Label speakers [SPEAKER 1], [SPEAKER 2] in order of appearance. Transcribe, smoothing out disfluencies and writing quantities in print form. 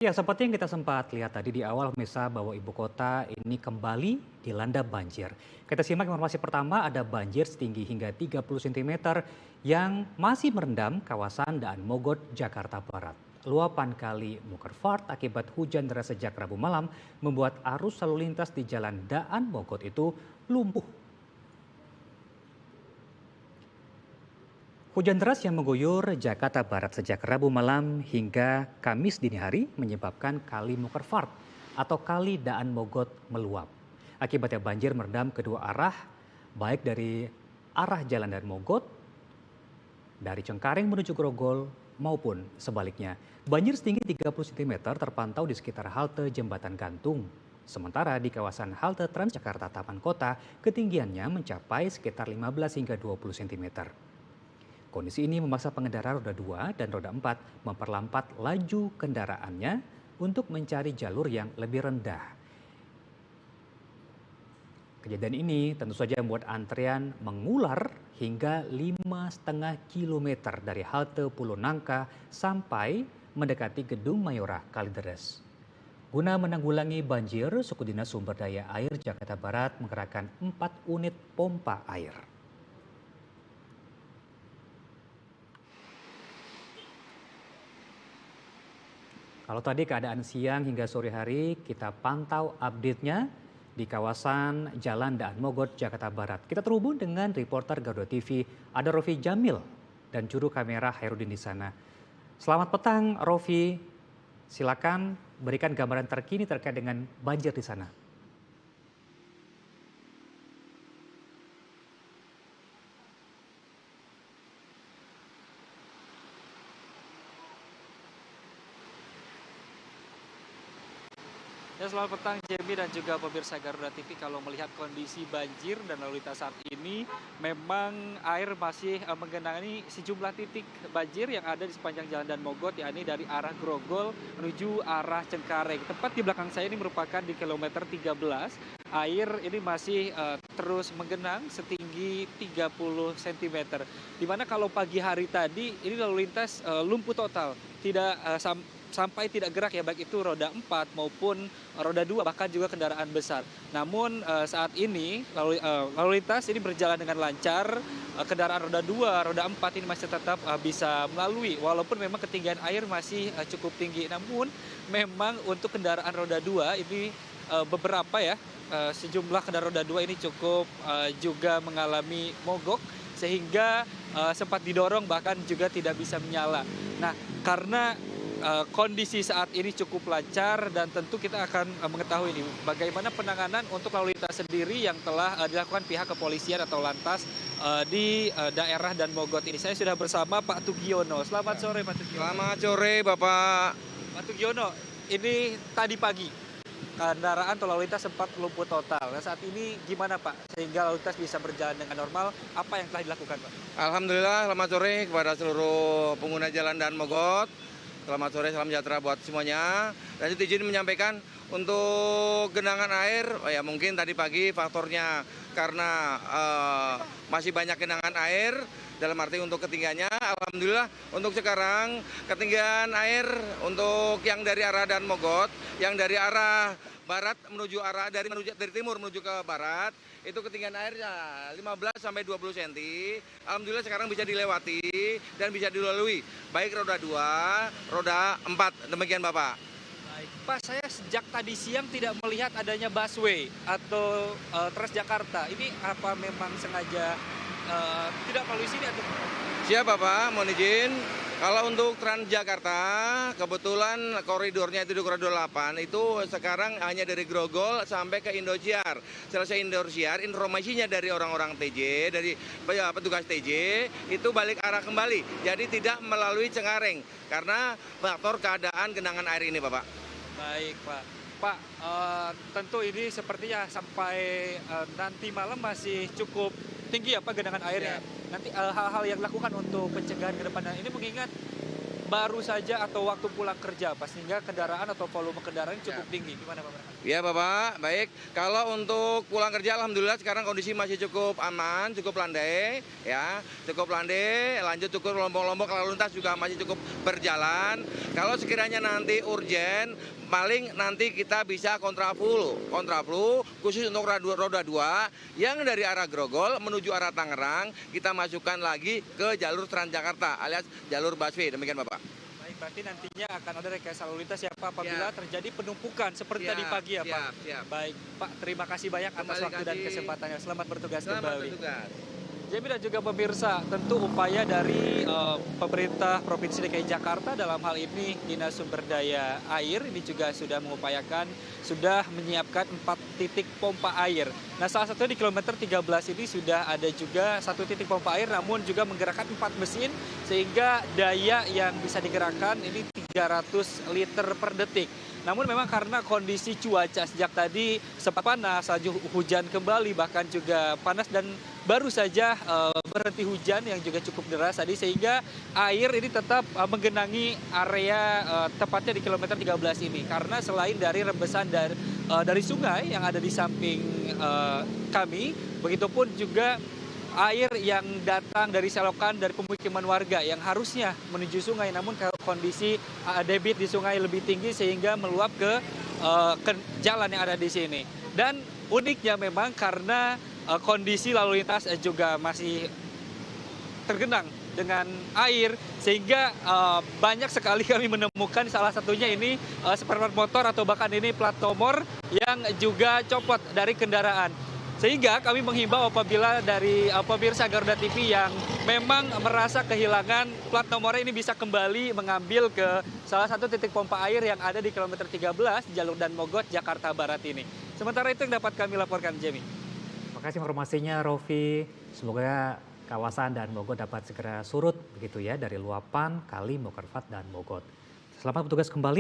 [SPEAKER 1] Ya, seperti yang kita sempat lihat tadi di awal pemirsa bahwa ibu kota ini kembali dilanda banjir. Kita simak informasi pertama, ada banjir setinggi hingga 30 cm yang masih merendam kawasan Daan Mogot, Jakarta Barat. Luapan kali Mukerfart akibat hujan deras sejak Rabu malam membuat arus lalu lintas di Jalan Daan Mogot itu lumpuh. Hujan deras yang mengguyur Jakarta Barat sejak Rabu malam hingga Kamis dini hari menyebabkan kali Mukerfart atau kali Daan Mogot meluap. Akibatnya banjir merendam kedua arah, baik dari arah Jalan Daan Mogot, dari Cengkareng menuju Grogol, maupun sebaliknya. Banjir setinggi 30 cm terpantau di sekitar halte Jembatan Gantung. Sementara di kawasan halte Transjakarta Taman Kota, ketinggiannya mencapai sekitar 15 hingga 20 cm. Kondisi ini memaksa pengendara roda 2 dan roda 4 memperlambat laju kendaraannya untuk mencari jalur yang lebih rendah. Kejadian ini tentu saja membuat antrean mengular hingga 5,5 km dari halte Pulau Nangka sampai mendekati Gedung Mayora Kalideres. Guna menanggulangi banjir, Suku Dinas Sumber Daya Air Jakarta Barat mengerahkan 4 unit pompa air. Kalau tadi keadaan siang hingga sore hari, kita pantau update-nya di kawasan Jalan Daan Mogot, Jakarta Barat. Kita terhubung dengan reporter Garuda TV, ada Rofi Jamil dan juru kamera Hairudin di sana. Selamat petang, Rofi. Silakan berikan gambaran terkini terkait dengan banjir di sana.
[SPEAKER 2] Ya, selamat petang Jamie dan juga pemirsa Garuda TV. Kalau melihat kondisi banjir dan lalu lintas saat ini, memang air masih menggenangi sejumlah titik banjir yang ada di sepanjang Jalan Daan Mogot, yakni dari arah Grogol menuju arah Cengkareng. Tepat di belakang saya ini merupakan di kilometer 13. Air ini masih terus menggenang setinggi 30 cm. Dimana kalau pagi hari tadi ini lalu lintas lumpuh total, tidak sampai tidak gerak ya, baik itu roda 4 maupun roda 2 bahkan juga kendaraan besar. Namun saat ini lalu lintas ini berjalan dengan lancar. Kendaraan roda 2, roda 4 ini masih tetap bisa melalui walaupun memang ketinggian air masih cukup tinggi. Namun memang untuk kendaraan roda 2 ini beberapa ya, sejumlah kendaraan roda 2 ini cukup juga mengalami mogok sehingga sempat didorong bahkan juga tidak bisa menyala. Nah, karena kondisi saat ini cukup lancar dan tentu kita akan mengetahui ini bagaimana penanganan untuk lalu lintas sendiri yang telah dilakukan pihak kepolisian atau lantas di daerah Daan Mogot ini. Saya sudah bersama Pak Tugiono. Selamat sore Pak Tugiono.
[SPEAKER 3] Selamat sore Bapak.
[SPEAKER 2] Pak Tugiono, ini tadi pagi kendaraan atau lalu lintas sempat lumpuh total. Nah, saat ini gimana Pak sehingga lalu lintas bisa berjalan dengan normal? Apa yang telah dilakukan Pak?
[SPEAKER 3] Alhamdulillah selamat sore kepada seluruh pengguna jalan Daan Mogot. Selamat sore, salam sejahtera buat semuanya. Dan izin menyampaikan untuk genangan air, ya mungkin tadi pagi faktornya karena masih banyak genangan air, dalam arti untuk ketinggiannya. Alhamdulillah untuk sekarang ketinggian air untuk yang dari arah Daan Mogot, yang dari arah barat menuju dari timur menuju ke barat, itu ketinggian airnya 15 sampai 20 cm. Alhamdulillah sekarang bisa dilewati dan bisa dilalui baik roda 2, roda 4. Demikian Bapak.
[SPEAKER 2] Baik, Pak, saya sejak tadi siang tidak melihat adanya busway atau Transjakarta. Ini apa memang sengaja tidak melalui sini atau?
[SPEAKER 3] Siap Bapak, mohon izin. Kalau untuk Transjakarta, kebetulan koridornya itu di koridor 8, itu sekarang hanya dari Grogol sampai ke Indosiar. Selesai Indosiar, informasinya dari orang-orang TJ, dari petugas TJ, itu balik arah kembali. Jadi tidak melalui Cengkareng, karena faktor keadaan genangan air ini Bapak.
[SPEAKER 2] Baik Pak. Pak, tentu ini sepertinya sampai nanti malam masih cukup tinggi ya Pak genangan airnya.
[SPEAKER 3] Ya.
[SPEAKER 2] Nanti hal-hal yang dilakukan untuk pencegahan ke depan ini mengingat baru saja atau waktu pulang kerja, Pak, sehingga kendaraan atau volume kendaraan cukup tinggi. Gimana Pak Berhan?
[SPEAKER 3] Ya Bapak, baik. Kalau untuk pulang kerja alhamdulillah sekarang kondisi masih cukup aman, cukup landai ya. Cukup landai, lanjut cukup lombok-lombok lalu lintas juga masih cukup berjalan. Kalau sekiranya nanti urgen, paling nanti kita bisa kontraflow khusus untuk roda 2 yang dari arah Grogol menuju arah Tangerang kita masukkan lagi ke jalur Transjakarta alias jalur busway. Demikian Bapak.
[SPEAKER 2] Baik, berarti nantinya akan ada rekayasa lalu lintas ya Pak apabila terjadi penumpukan seperti tadi pagi ya Pak.
[SPEAKER 3] Siap.
[SPEAKER 2] Baik, Pak, terima kasih banyak atas
[SPEAKER 3] Kembali
[SPEAKER 2] waktu dan
[SPEAKER 3] kasih.
[SPEAKER 2] kesempatannya. Selamat bertugas
[SPEAKER 3] Selamat
[SPEAKER 2] kembali.
[SPEAKER 3] bertugas.
[SPEAKER 2] Jamie dan juga pemirsa, tentu upaya dari pemerintah Provinsi DKI Jakarta dalam hal ini Dinas Sumber Daya Air ini juga sudah mengupayakan, sudah menyiapkan 4 titik pompa air. Nah, salah satunya di kilometer 13 ini sudah ada juga 1 titik pompa air namun juga menggerakkan 4 mesin sehingga daya yang bisa digerakkan ini 300 liter per detik. Namun memang karena kondisi cuaca sejak tadi sempat panas, hujan kembali, bahkan juga panas dan baru saja berhenti hujan yang juga cukup deras tadi sehingga air ini tetap menggenangi area tepatnya di kilometer 13 ini. Karena selain dari rembesan dari sungai yang ada di samping kami, begitupun juga air yang datang dari selokan dari pemukiman warga yang harusnya menuju sungai namun kondisi debit di sungai lebih tinggi sehingga meluap ke jalan yang ada di sini. Dan uniknya memang karena kondisi lalu lintas juga masih tergenang dengan air sehingga banyak sekali kami menemukan salah satunya ini spare motor atau bahkan ini plat nomor yang juga copot dari kendaraan. Sehingga kami menghimbau apabila dari pemirsa Garuda TV yang memang merasa kehilangan plat nomornya ini bisa kembali mengambil ke salah satu titik pompa air yang ada di kilometer 13 jalur Dan Mogot Jakarta Barat ini. Sementara itu yang dapat kami laporkan, Jamie.
[SPEAKER 1] Terima kasih informasinya, Rofi. Semoga kawasan Dan Mogot dapat segera surut begitu ya dari luapan Kali Mokerfat Dan Mogot. Selamat bertugas kembali.